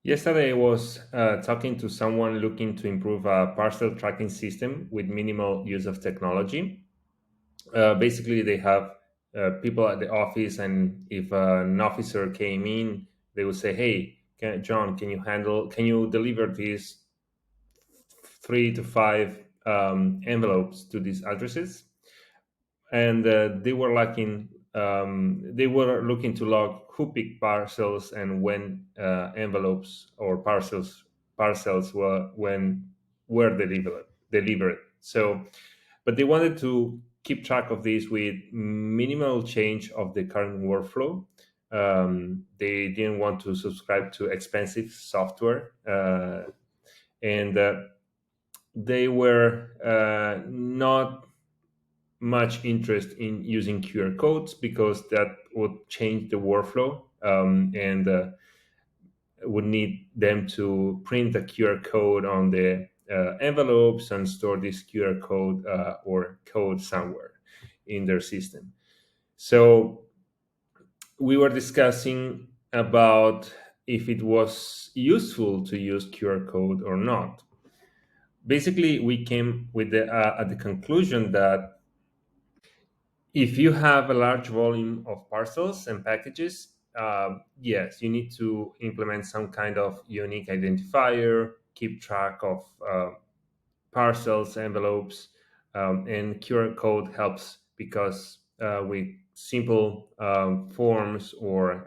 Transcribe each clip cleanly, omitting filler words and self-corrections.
Yesterday, I was talking to someone looking to improve a parcel tracking system with minimal use of technology. Basically, they have people at the office, and if an officer came in, they would say, "Hey, John, can you deliver these 3 to 5 envelopes to these addresses?" And they were looking to log who picked parcels and when envelopes or parcels were delivered. So, but they wanted to keep track of this with minimal change of the current workflow. They didn't want to subscribe to expensive software, and they were not much interest in using QR codes because that would change the workflow, and would need them to print a QR code on the envelopes and store this QR code or code somewhere in their system. So we were discussing about if it was useful to use QR code or not. Basically, we came with at the conclusion that if you have a large volume of parcels and packages, yes, you need to implement some kind of unique identifier, keep track of parcels, envelopes, and QR code helps because with simple forms or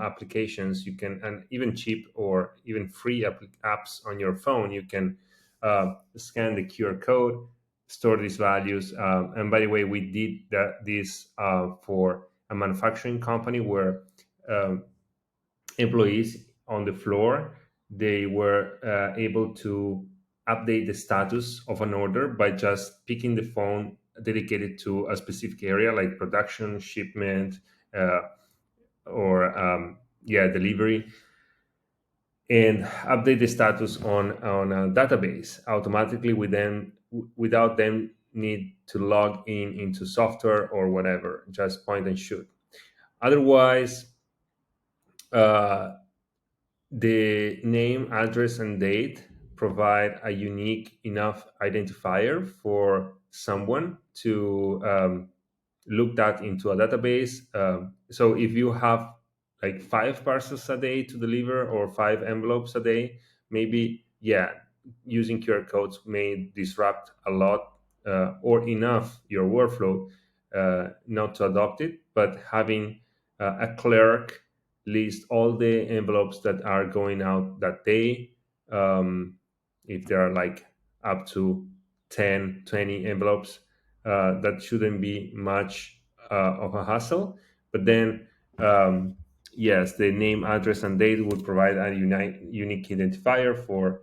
applications, you can, and even cheap or even free apps on your phone, you can scan the QR code, store these values. And by the way, we did this for a manufacturing company where um, employees on the floor, they were able to update the status of an order by just picking the phone dedicated to a specific area like production, shipment, uh, or delivery, and update the status on a database automatically without them need to log in into software or whatever, just point and shoot. Otherwise, uh, the name, address, and date provide a unique enough identifier for someone to look that into a database. So if you have like 5 parcels a day to deliver or 5 envelopes a day, maybe, yeah, using QR codes may disrupt a lot or enough your workflow not to adopt it, but having a clerk list all the envelopes that are going out that day. Um, if there are like up to 10, 20 envelopes, that shouldn't be much of a hassle. But then, yes, the name, address, and date would provide a unique identifier for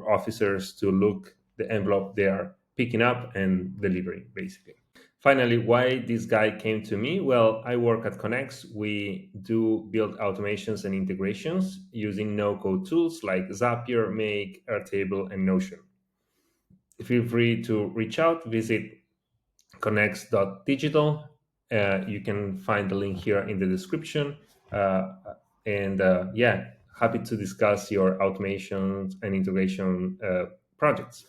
officers to look the envelope they are picking up and delivering, basically. Finally, why this guy came to me? Well, I work at Connex. We do build automations and integrations using no-code tools like Zapier, Make, Airtable, and Notion. Feel free to reach out, visit connex.digital. You can find the link here in the description. Uh, and yeah, happy to discuss your automations and integration projects.